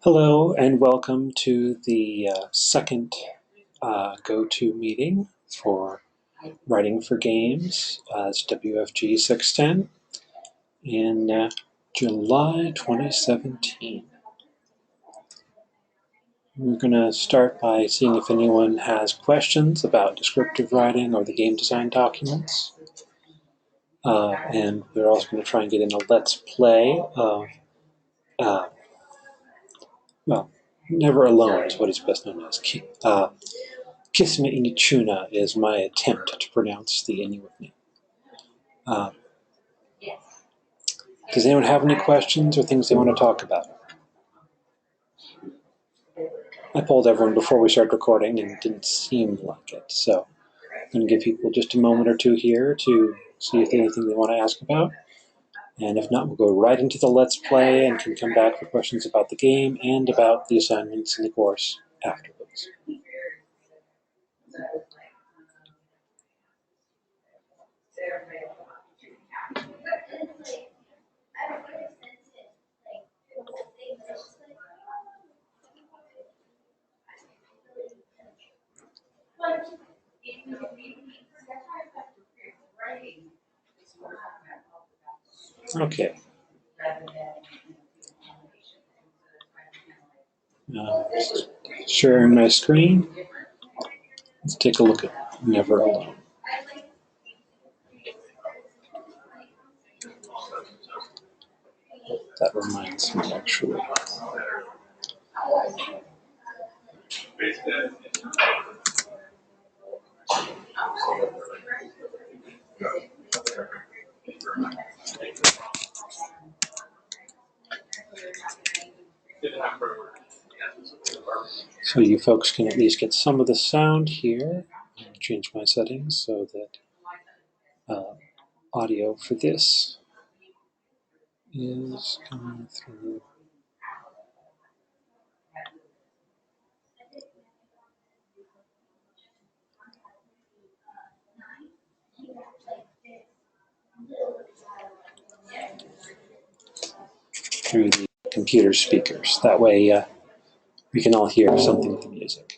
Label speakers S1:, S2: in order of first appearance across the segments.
S1: Hello and welcome to the second go-to meeting for Writing for Games. It's WFG 610 in July 2017. We're going to start by seeing if anyone has questions about descriptive writing or the game design documents. And we're also going to try and get in a let's play of well, Never Alone is what it's best known as. Kisima Ingitchuna is my attempt to pronounce the Inuit name. Does anyone have any questions or things they want to talk about? I polled everyone before we started recording and it didn't seem like it, so I'm going to give people just a moment or two here to see if there's anything they want to ask about. And if not, we'll go right into the Let's Play and can come back for questions about the game and about the assignments in the course afterwards. Okay. Sharing my screen. Let's take a look at Never Alone. That reminds me, actually. So you folks can at least get some of the sound here. I'll change my settings so that audio for this is coming through. Through the computer speakers. That way we can all hear something with the music.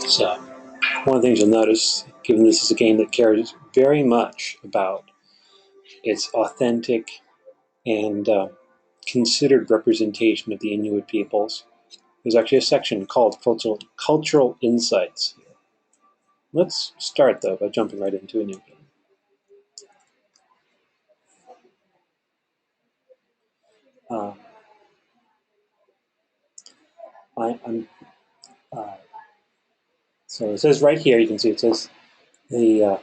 S1: So one of the things you'll notice, given this is a game that cares very much about its authentic and considered representation of the Inuit peoples, there's actually a section called Cultural Insights. Let's start, though, by jumping right into a new game. So it says right here, you can see it says the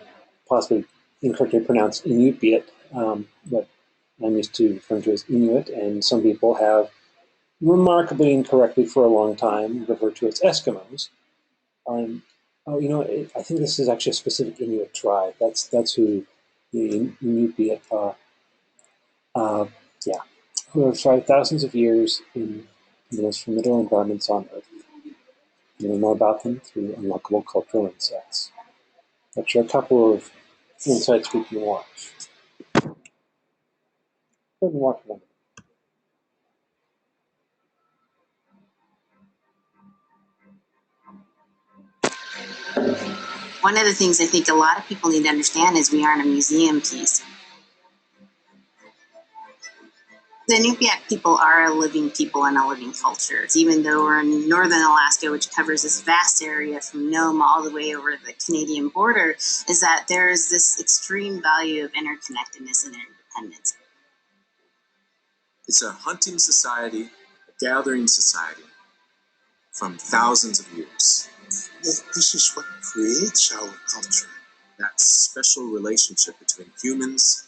S1: possibly incorrectly pronounced Inupiat, what I'm used to referring to as Inuit, and some people have remarkably incorrectly for a long time referred to as Eskimos. I think this is actually a specific Inuit tribe. That's who the Inupiat are. Who have survived thousands of years in the most formidable environments on Earth. You know more about them through unlockable cultural insights. Actually, a couple of insights we can watch. Go ahead and watch one.
S2: One of the things I think a lot of people need to understand is we aren't a museum piece. The Inupiat people are a living people and a living culture. Even though we're in northern Alaska, which covers this vast area from Nome all the way over the Canadian border, is that there is this extreme value of interconnectedness and interdependence.
S3: It's a hunting society, a gathering society from thousands of years.
S4: This is what creates our culture.
S3: That special relationship between humans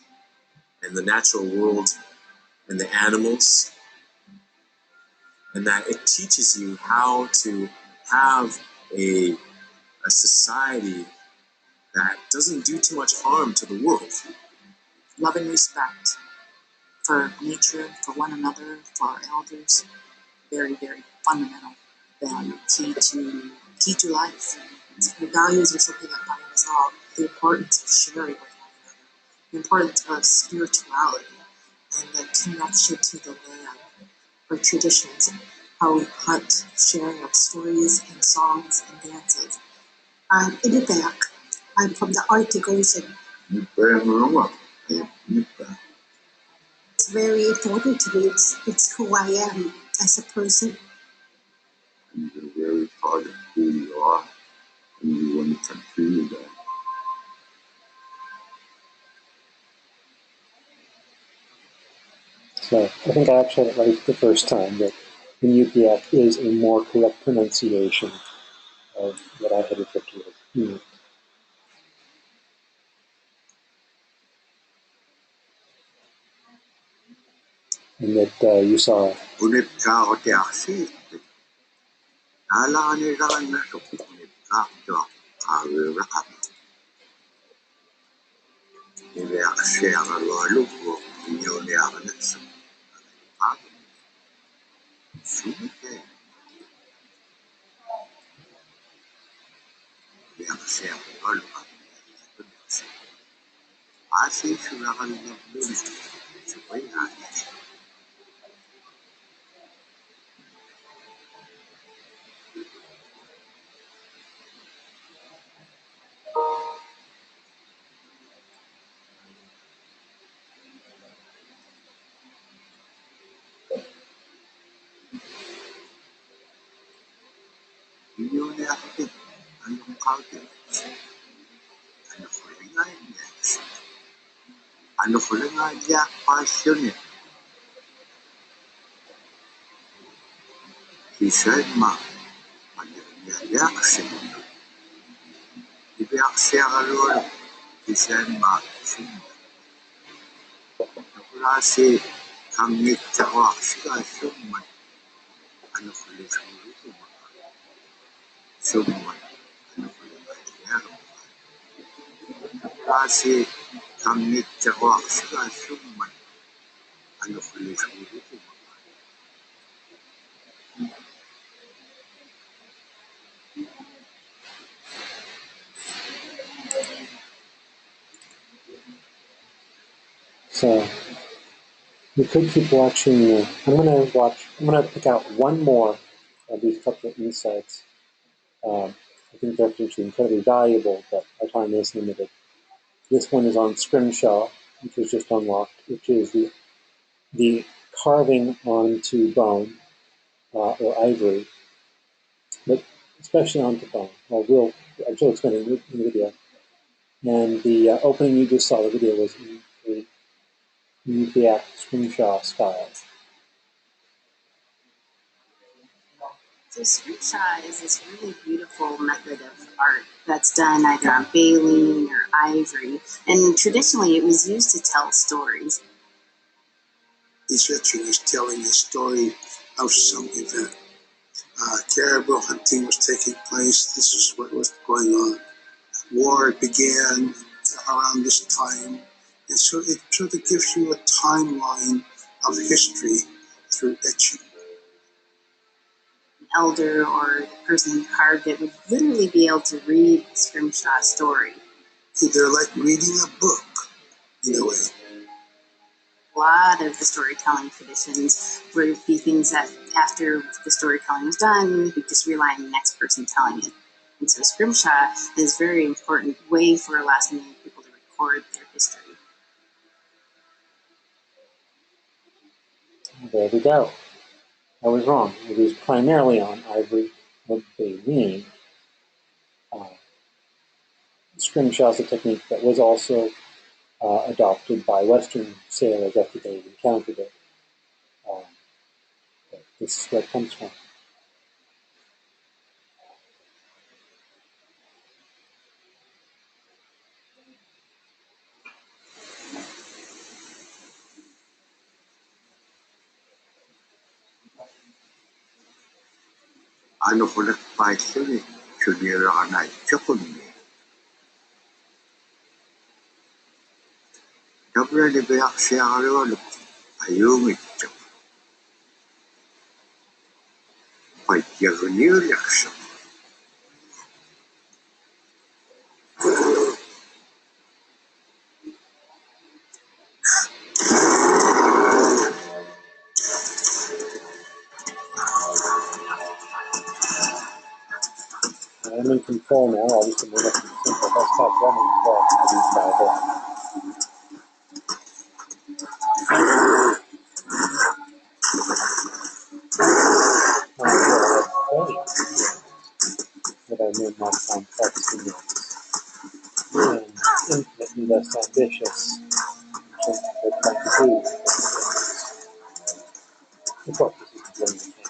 S3: and the natural world and the animals and that it teaches you how to have a society that doesn't do too much harm to the world.
S5: Love and respect for nature, for one another, for our elders. Very, very fundamental value, key to life. The values are something that bind us all. The importance of sharing with one another, the importance of spirituality, and the connection to the land, our traditions, how we hunt, sharing of stories and songs and dances. I'm Inupiat. I'm from the Arctic Ocean. It's very important to me. It's who I am as a person.
S4: And you're very proud of who you are, and you want to continue that.
S1: So I think I actually had it right the first time, that Inupiat is a more correct pronunciation of what I had referred to as Inuit. And that you saw So we could keep watching. I'm gonna pick out one more of these couple of insights. I think they're potentially incredibly valuable, but our time is limited. This one is on scrimshaw, which was just unlocked, which is the carving onto bone or ivory, but especially onto bone. I'll explain it in the video. And the opening you just saw, the video was in a Inupiat scrimshaw style.
S2: So scrimshaw is this really beautiful method of art that's done either on baleen or ivory, and traditionally it was used to tell stories.
S4: Ingitchuna is telling a story of some event. Caribou hunting was taking place. This is what was going on. War began around this time, and so it sort of gives you a timeline of history through etching.
S2: An elder or the person who carved it would literally be able to read the scrimshaw story.
S4: They're like reading a book, in a way.
S2: A lot of the storytelling traditions would be things that after the storytelling was done, we just rely on the next person telling it. And so scrimshaw is a very important way for Alaskan Native people to record their history.
S1: There we go. I was wrong. It was primarily on ivory or baleen. Scrimshaw is a technique that was also adopted by Western sailors after they encountered it. But this is where it comes from.
S3: Ano kulit Python Chunira anay chokuni. Dabra ni beyak siya kariwalo. Ayungit chok. Pagyagunir yaksa.
S1: I'm in control now. I'll just move up to the simple desktop running while I read Bible. That I made more complex synonyms and infinitely less ambitious in terms of what they're trying to do. Of course, this is the blended thing.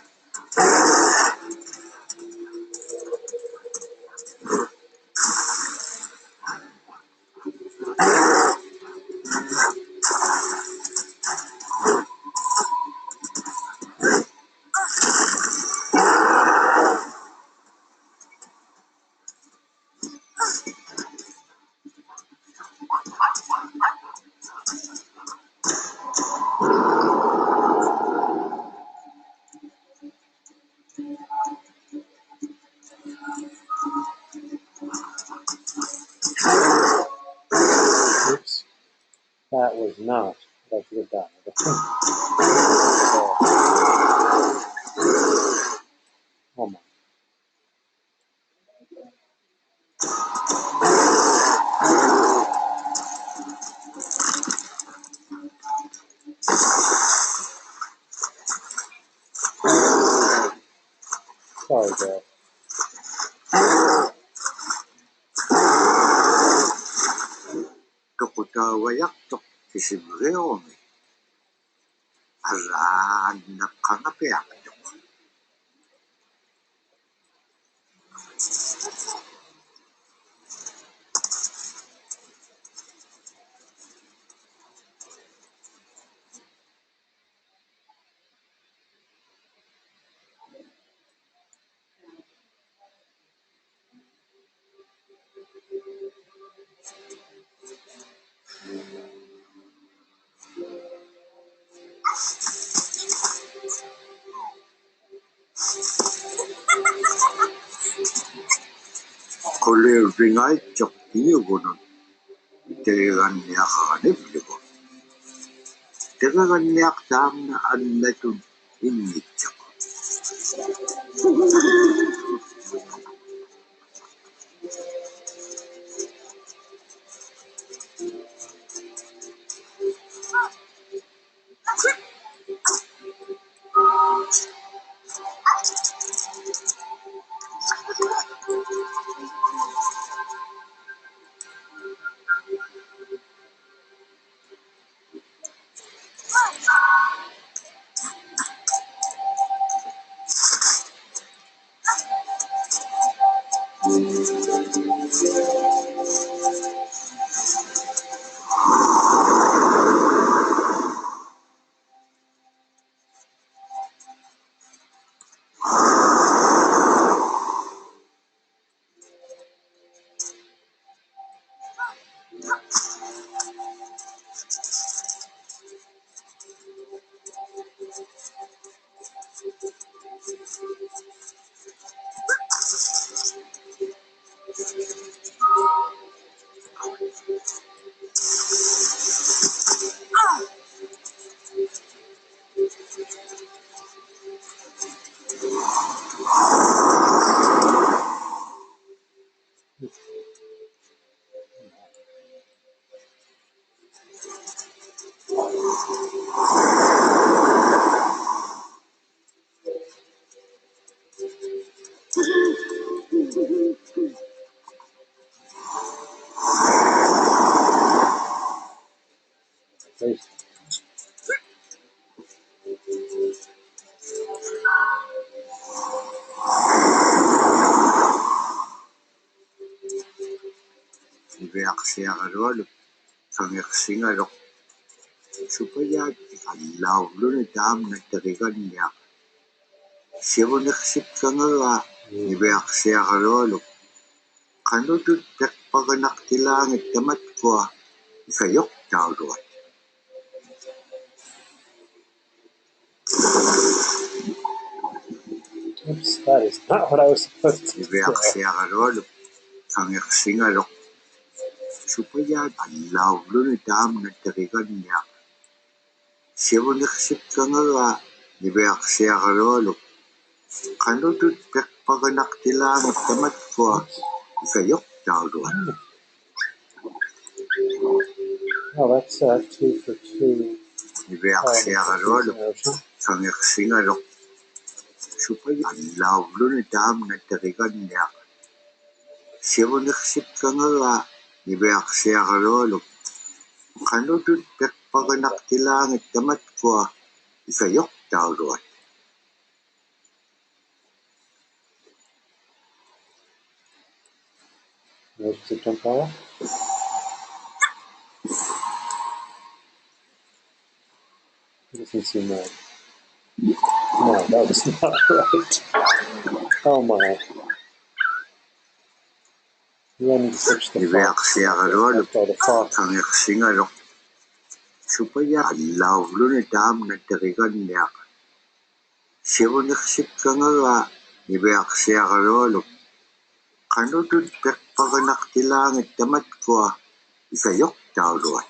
S1: Oops, that was not what I should have done. Oh my. Sorry, Dad.
S3: Kaputawayak tok kisimreomi. Alaan nakanapiak tok. Kulir ringay tok iyugunod. Tegan niya kakanibliko. Tegan niya tam na anlatun Ingitchuna. Please. Ibeyak siya kariwalo. Kangeksingalok. Supaya ikalaw lo na dam na tarigan niya. Sivuneksipkangala niveaksiagalolu kanutut pekpaganaktilangit tamatkua ikayok taudua.
S1: Oops, that is not what I was supposed to do.
S3: Niveaksiagalolu kangeksingalok supaya alawlun dam natarigannya. Sivuneksipkangala niveaksiagalolu kanutut pekpaganaktilangit tamatkua ikayok taudua.
S1: Oh, that's 2 for 2.
S3: Niveaksiagalolu kangeksingalok supaya alawlun dam natarigannya. Sivuneksipkangala niveaksiagalolu kanutut pekpaganaktilangit tamatkua ikayok taudua.
S1: There's the jump ball. It doesn't seem right. No, that was not right. Oh my. You need to switch the fox.
S3: Niveaksiagalolu
S1: By the fox.
S3: kangeksingalok supaya alawlun dam natarigannya. Sivuneksipkangala niveaksiagalolu kanutut pekpaganaktilangit tamatkua ikayok taudua.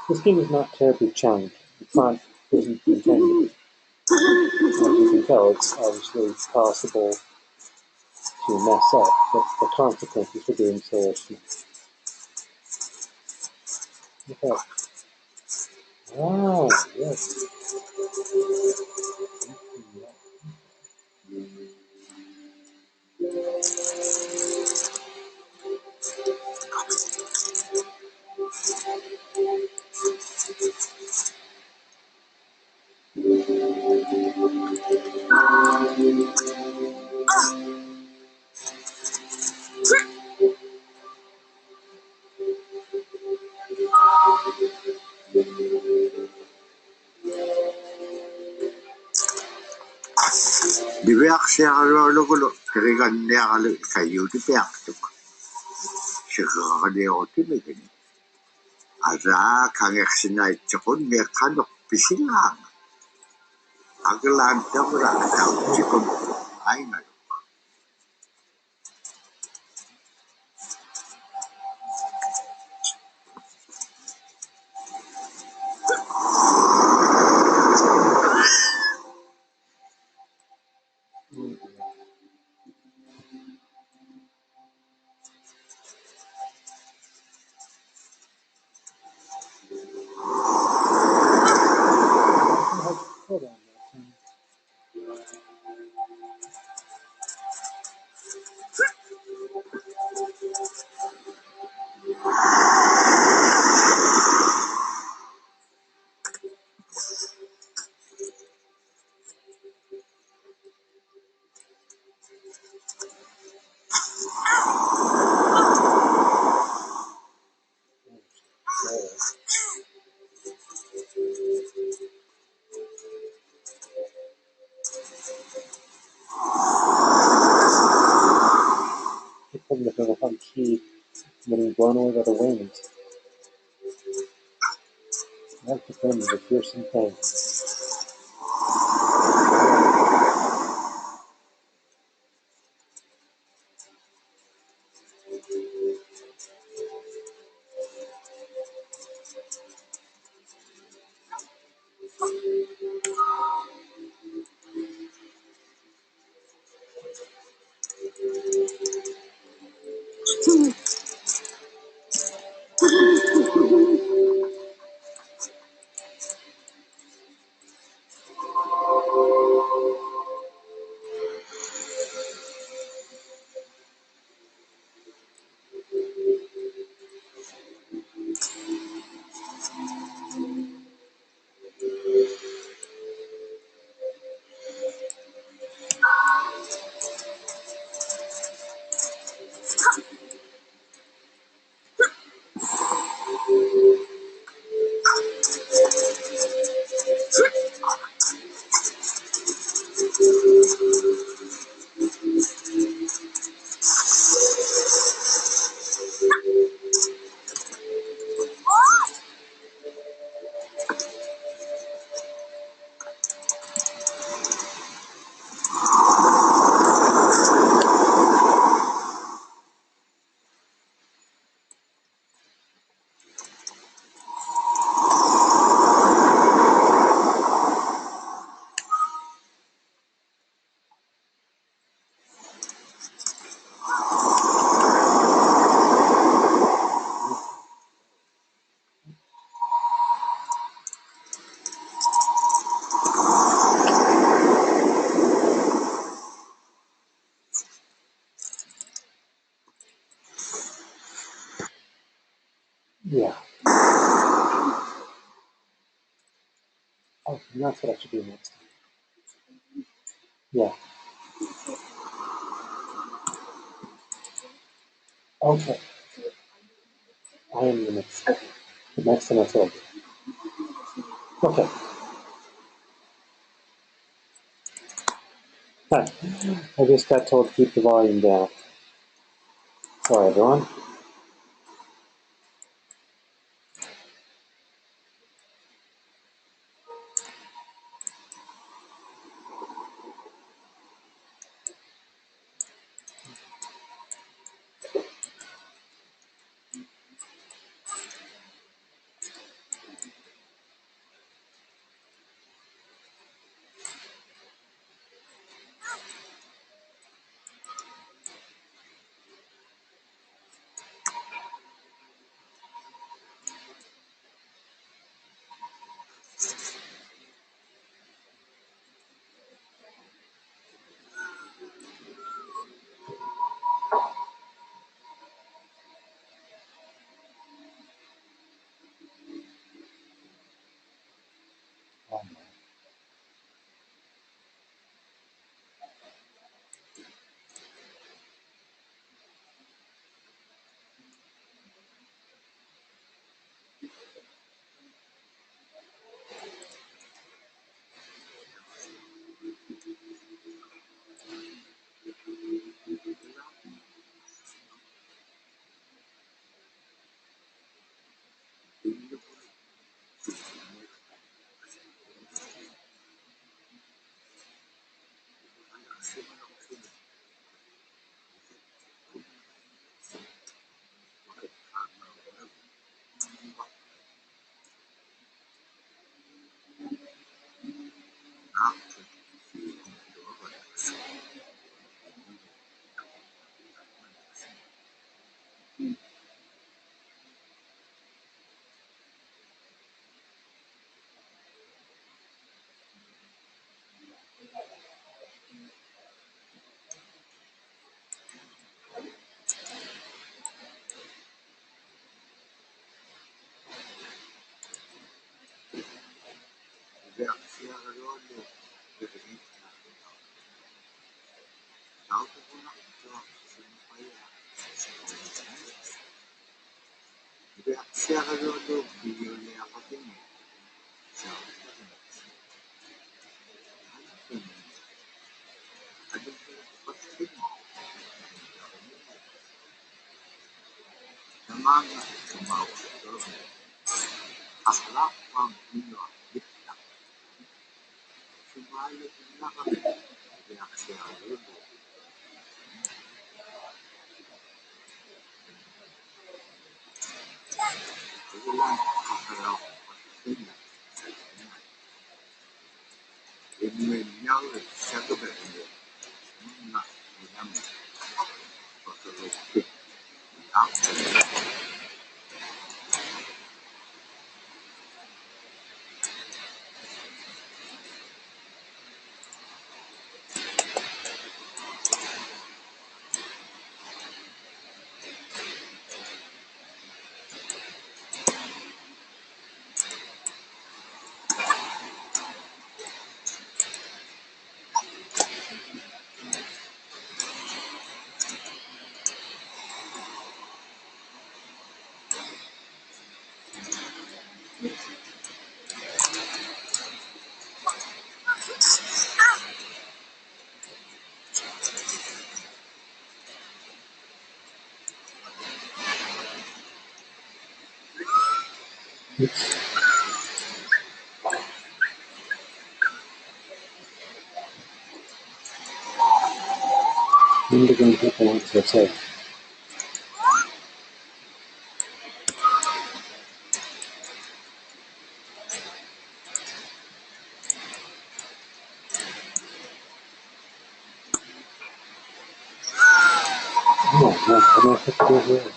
S1: This game is not terribly challenging. The font isn't intended. As you can tell, it's obviously possible to mess up, but the consequences for doing so are small. Okay. Wow, yes.
S3: Niveaksiagalolu tarigannya ikayutipiaktuk. Sigagaliotimigini. Ada kangeksinaitikun nekanok pisilang. Agalan tabra tautikun aingal.
S1: Hold on. He pulled the little hunk key, getting blown away by the wind. That defended a fearsome thing. Yeah. Oh, that's what I should do next time. Yeah. Okay. I am the next time. The next time that's what I do. Okay. Hi. I just got told to keep the volume down. Sorry, everyone. Oops. Immigrant people want to say. Oh, no, I'm not supposed to do here.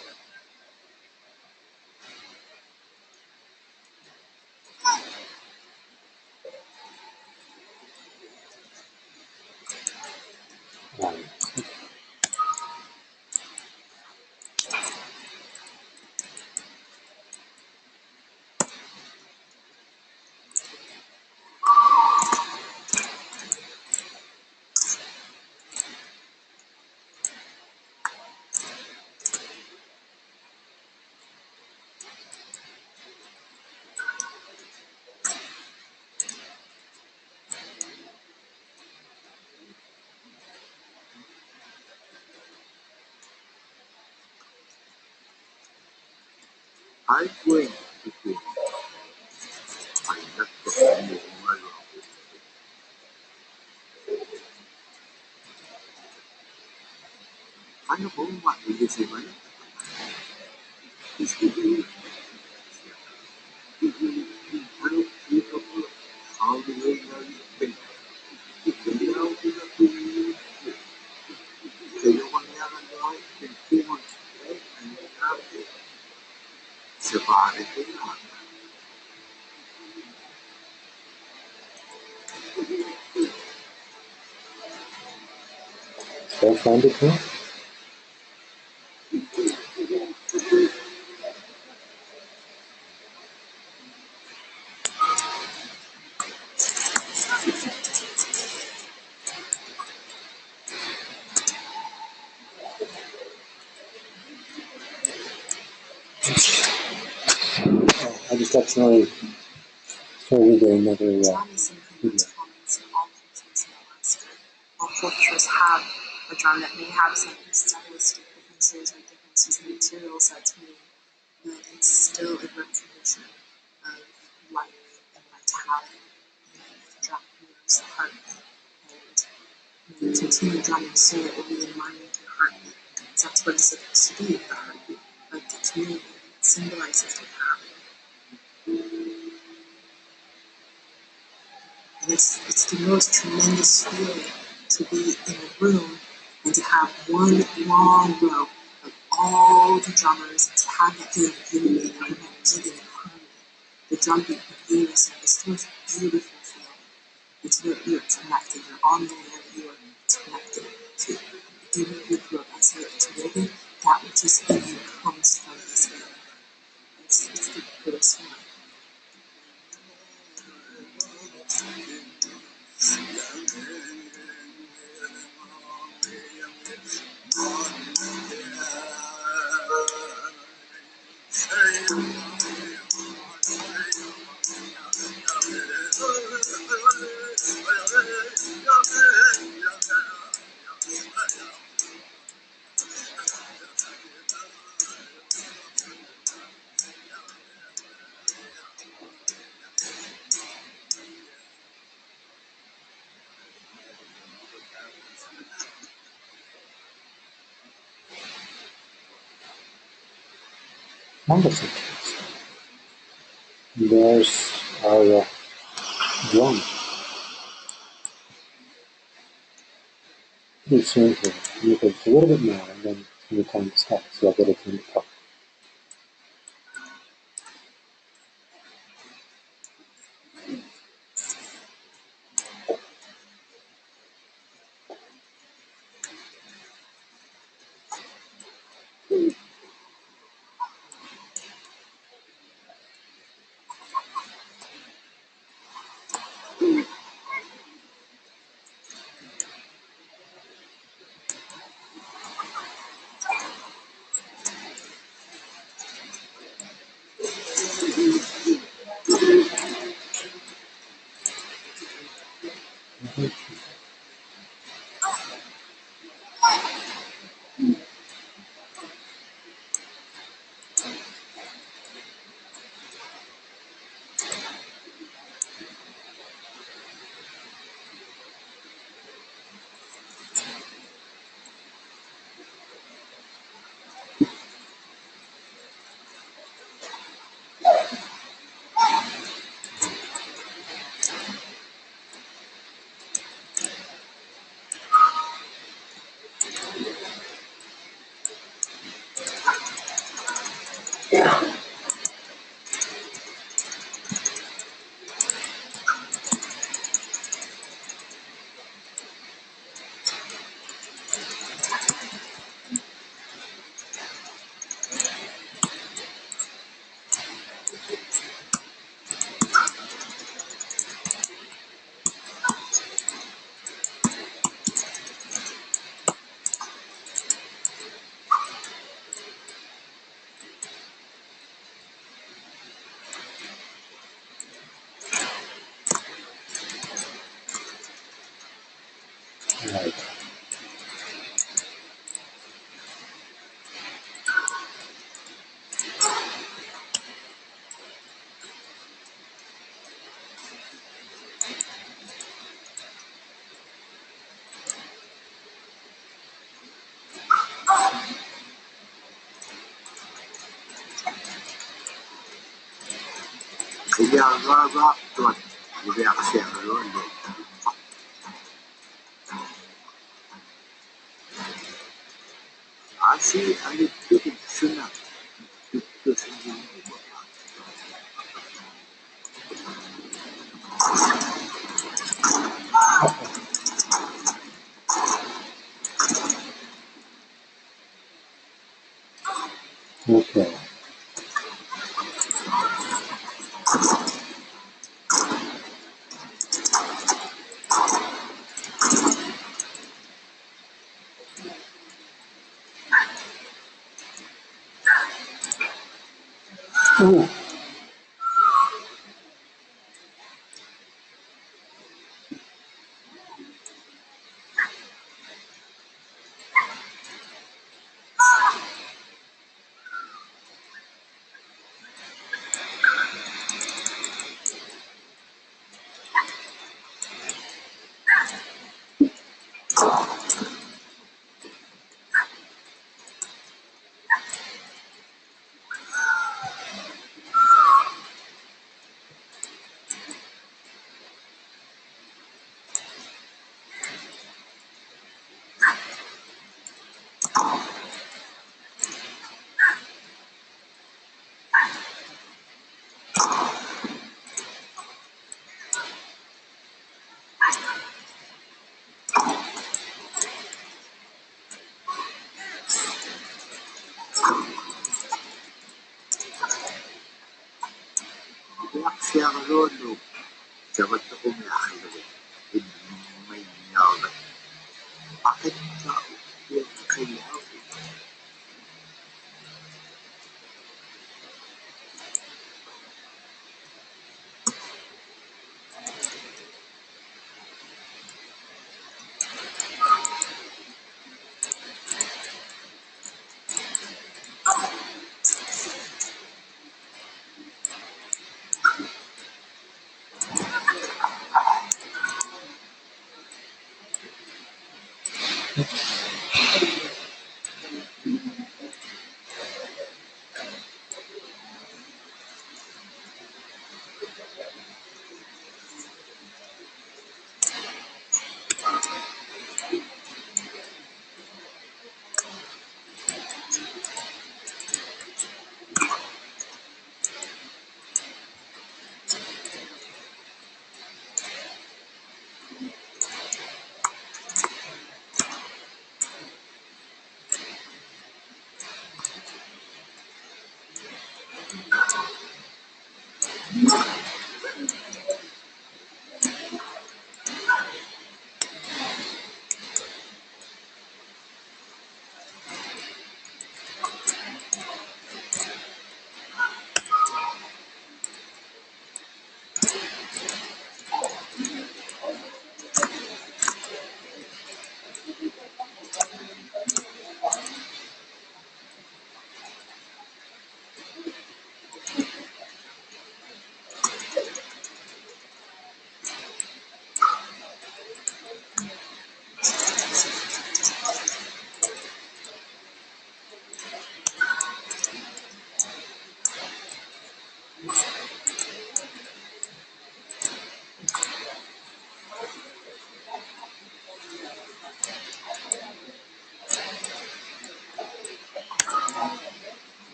S3: Alcuin itu banyak ketemu malam. Ano po maibig sabihin? Ano dito po? How do you think? Bigyan ko na po kayo mangyari daw pintuan ang natin sa bahay ko na.
S1: So find it here. I just accidentally started another video.
S5: Comments in all cultures in Alaska. All cultures have a drum that may have some stylistic differences or differences in materials that's made, but it's still a representation of life and vitality. And the drum mirrors the heartbeat. And when you continue drumming, so it will be in line with your heartbeat. So that's what it's supposed to be, the heartbeat of the community. It symbolizes the power. And it's the most tremendous feeling to be in a room and to have one long row of all the drummers, to have that feeling of unity and everyone giving in harmony. The drum beat in unison is the most beautiful feeling. It's where you're connected, you're on the land, you are connected to. Even if you grew up isolated to living, that which is in you comes from this feeling. It's the greatest feeling.
S1: Wonderful. There's our drum. Pretty soon here. You can a little bit more, and then it's going to be time to stop. So I'll get it to the top. Right. Okay. Ooh.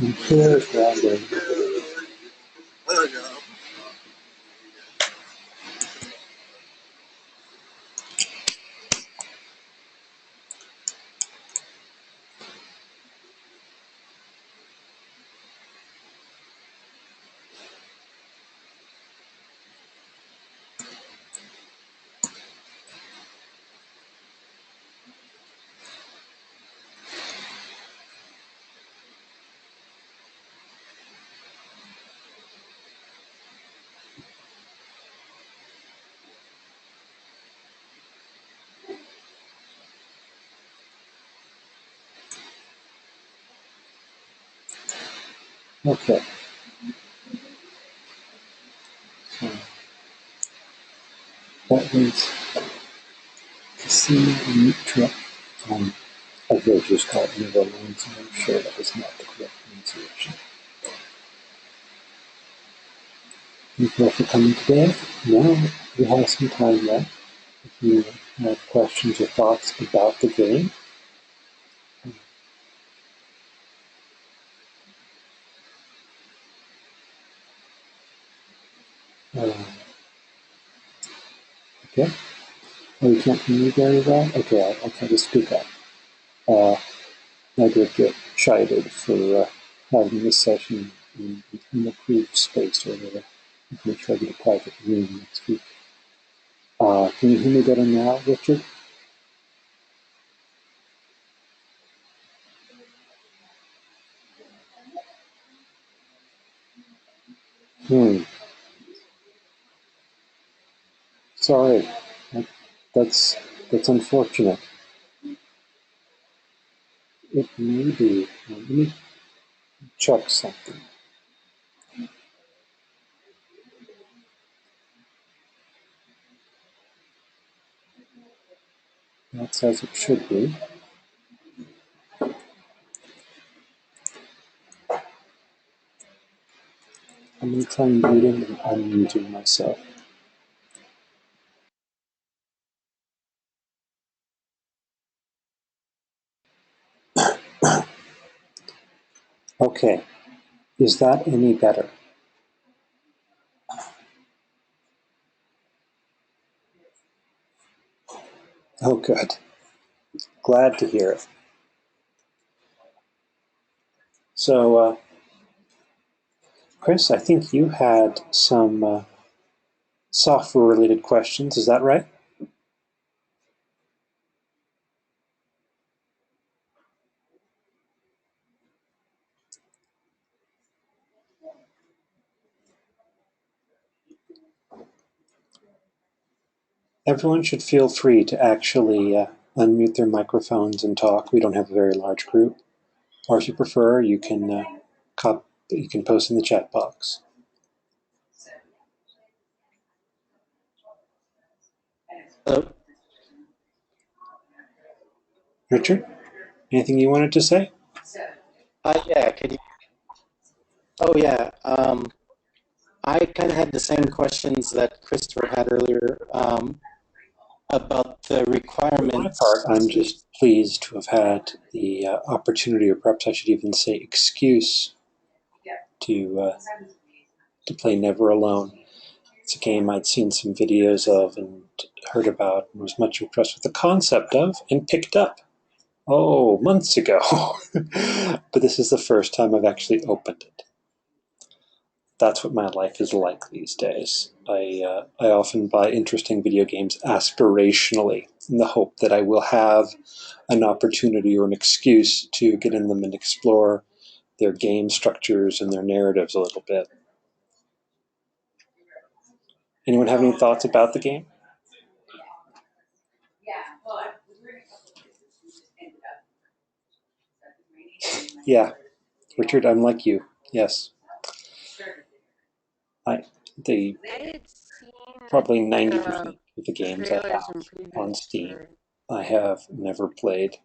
S1: Here's where I'm going. Okay. So that was Kisima Inupiat. I've heard just call it Never Alone, so I'm sure that was not the correct pronunciation. Thank you all for coming today. Now we have some time left. If you have questions or thoughts about the game, okay. Oh, you can't hear me very well? Okay, I'll try to speak up. I did get chided for having this session in an approved space over there. I'm going to try to get a private room next week. Can you hear me better now, Richard? Sorry. That's unfortunate. It may be. Let me check something. That's as it should be. I'm going to try and mute in and unmuting myself. Okay. Is that any better? Oh, good. Glad to hear it. So, Chris, I think you had some software-related questions. Is that right? Everyone should feel free to actually unmute their microphones and talk. We don't have a very large group. Or if you prefer, you can post in the chat box.
S6: Hello.
S1: Richard, anything you wanted to say?
S6: Yeah. Could you? Oh yeah. I kind of had the same questions that Christopher had earlier about the requirements.
S1: For my part, I'm just pleased to have had the opportunity, or perhaps I should even say excuse, to play Never Alone. It's a game I'd seen some videos of and heard about and was much impressed with the concept of and picked up, months ago. But this is the first time I've actually opened it. That's what my life is like these days. I often buy interesting video games aspirationally in the hope that I will have an opportunity or an excuse to get in them and explore their game structures and their narratives a little bit. Anyone have any thoughts about the game? Yeah, Richard, I'm like you. Yes. Probably 90% of the games I have on Steam, I have never played.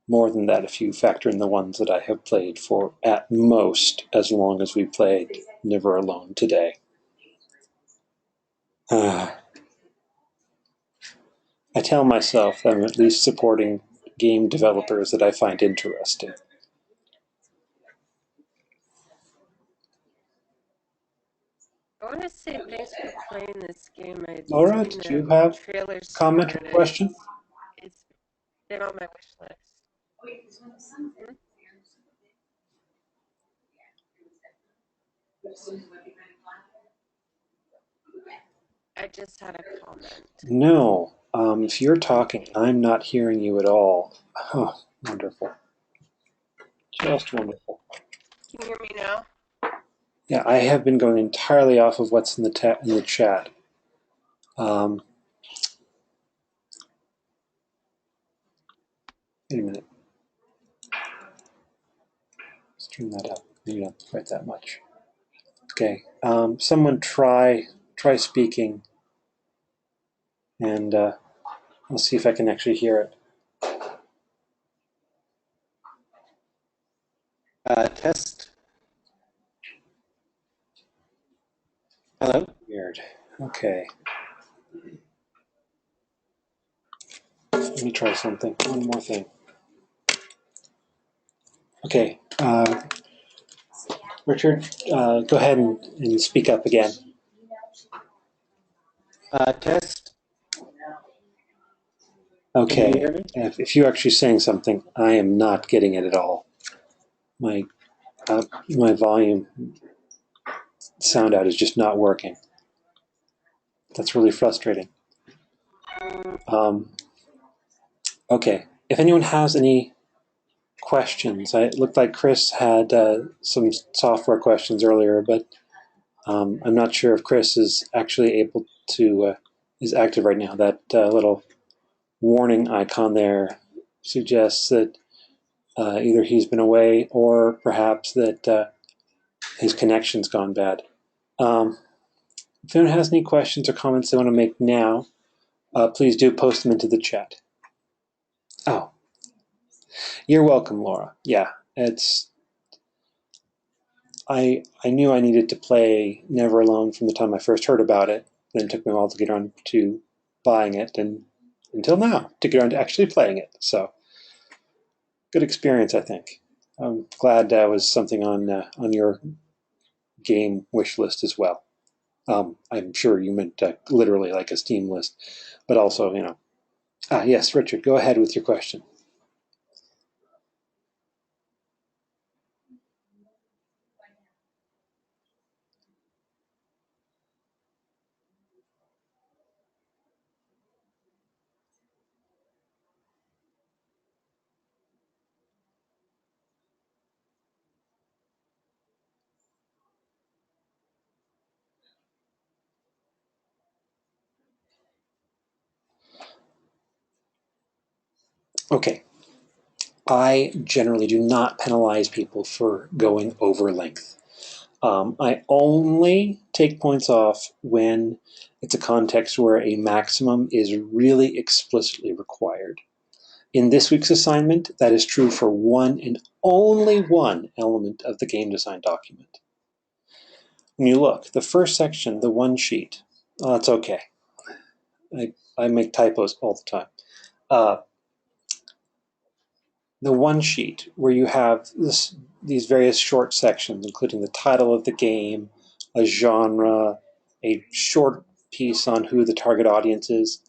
S1: More than that, if you factor in the ones that I have played for at most as long as we played Never Alone today. I tell myself I'm at least supporting game developers that I find interesting.
S7: want to say thanks for playing this game. I've
S1: Laura,
S7: seen
S1: did
S7: the
S1: you have
S7: trailers
S1: a comment
S7: for
S1: or
S7: it.
S1: question?
S7: It's been on my wish list. I just had a comment.
S1: No. If you're talking, I'm not hearing you at all. Oh, wonderful. Just wonderful.
S7: Can you hear me now?
S1: Yeah, I have been going entirely off of what's in the chat. Wait a minute. Let's turn that up. Maybe not quite that much. Okay. Someone try speaking, and I'll see if I can actually hear it.
S6: Test. Hello?
S1: Weird. Okay. Let me try something. One more thing. Okay. Richard, go ahead and speak up again.
S6: Test.
S1: Okay.
S6: Can you hear me?
S1: If you're actually saying something, I am not getting it at all. My volume sound out is just not working. That's really frustrating. Okay. If anyone has any questions, it looked like Chris had some software questions earlier, but I'm not sure if Chris is actually able to, is active right now. That little warning icon there suggests that either he's been away or perhaps that his connection's gone bad. If anyone has any questions or comments they want to make now, please do post them into the chat. Oh, you're welcome, Laura. Yeah, I knew I needed to play Never Alone from the time I first heard about it. Then it took me a while to get around to buying it, and until now to get around to actually playing it. So, good experience, I think. I'm glad that was something on your game wish list as well. I'm sure you meant literally like a Steam list, but also, you know. Yes, Richard, go ahead with your question. Okay. I generally do not penalize people for going over length. I only take points off when it's a context where a maximum is really explicitly required. In this week's assignment, that is true for one and only one element of the game design document. When you look, the first section, the one sheet, that's okay. I make typos all the time. The one sheet where you have these various short sections, including the title of the game, a genre, a short piece on who the target audience is.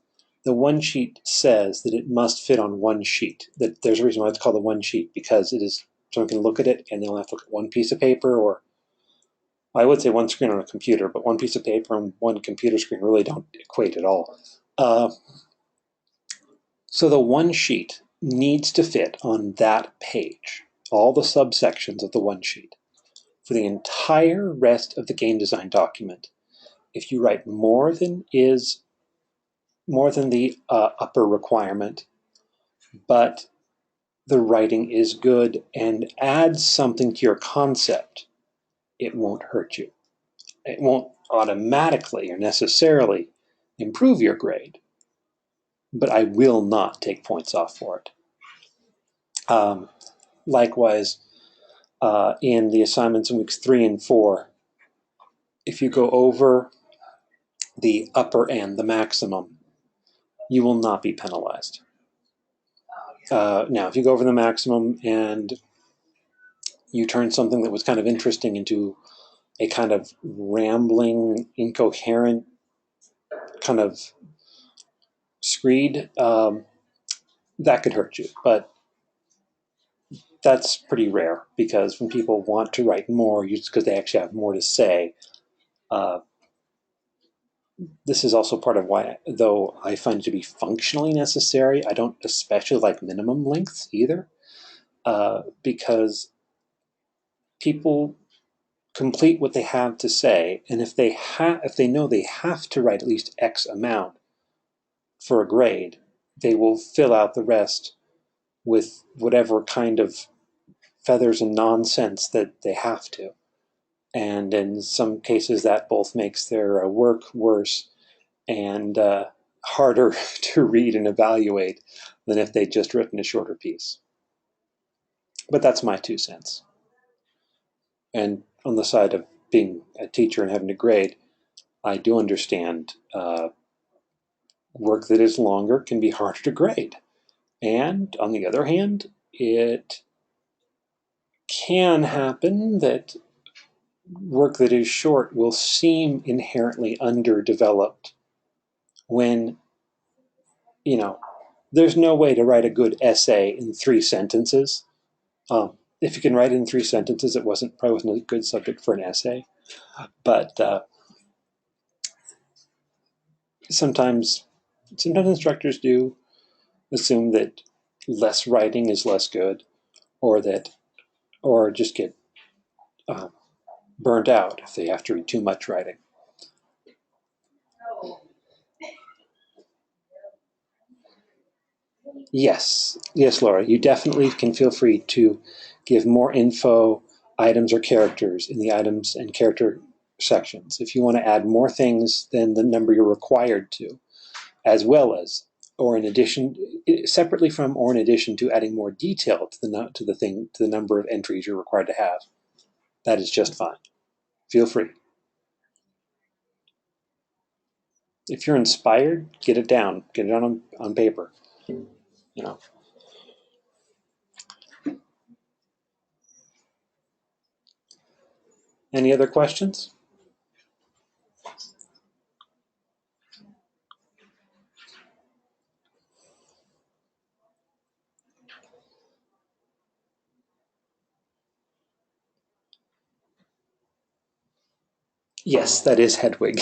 S1: The one sheet says that it must fit on one sheet. That there's a reason why it's called the one sheet, because it is someone can look at it and they'll have to look at one piece of paper, or I would say one screen on a computer, but one piece of paper and one computer screen really don't equate at all. So the one sheet needs to fit on that page, all the subsections of the one sheet. For the entire rest of the game design document, if you write more than the upper requirement, but the writing is good and adds something to your concept, it won't hurt you. It won't automatically or necessarily improve your grade, but I will not take points off for it. Likewise, in the assignments in weeks 3 and 4, if you go over the upper end, the maximum, you will not be penalized. Now, if you go over the maximum and you turn something that was kind of interesting into a kind of rambling, incoherent kind of screed, that could hurt you. But that's pretty rare, because when people want to write more, just because they actually have more to say, this is also part of why, though I find it to be functionally necessary, I don't especially like minimum lengths either, because people complete what they have to say, and if they know they have to write at least X amount for a grade, they will fill out the rest with whatever kind of feathers and nonsense that they have to. And in some cases, that both makes their work worse and harder to read and evaluate than if they'd just written a shorter piece. But that's my 2 cents. And on the side of being a teacher and having to grade, I do understand work that is longer can be harder to grade. And on the other hand, it can happen that work that is short will seem inherently underdeveloped when, you know, there's no way to write a good essay in 3 sentences. If you can write it in 3 sentences, it probably wasn't a good subject for an essay. But sometimes instructors do assume that less writing is less good, or just get burnt out if they have to read too much writing. Yes, Laura, you definitely can feel free to give more info, items or characters in the items and character sections. If you want to add more things than the number you're required to, as well as, or in addition, separately from, or in addition to adding more detail to the number of entries you're required to have, that is just fine. Feel free. If you're inspired, get it down. Get it on paper. You know. Any other questions? Yes, that is Hedwig.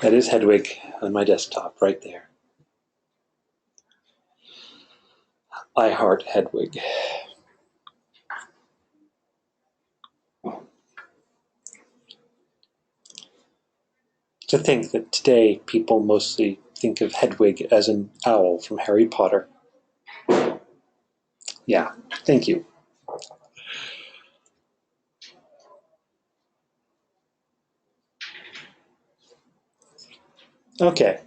S1: That is Hedwig on my desktop right there. I heart Hedwig. To think that today people mostly think of Hedwig as an owl from Harry Potter. Yeah, thank you. Okay.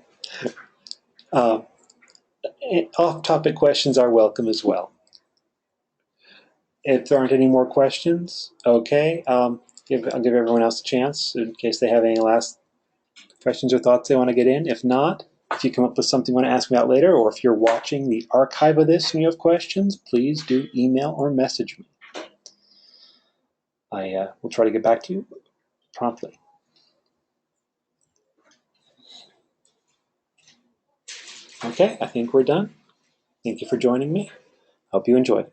S1: Off-topic questions are welcome as well. If there aren't any more questions, okay, I'll give everyone else a chance in case they have any last questions or thoughts they want to get in. If not, if you come up with something you want to ask me out later, or if you're watching the archive of this and you have questions, please do email or message me. I will try to get back to you promptly. Okay, I think we're done. Thank you for joining me. Hope you enjoyed it.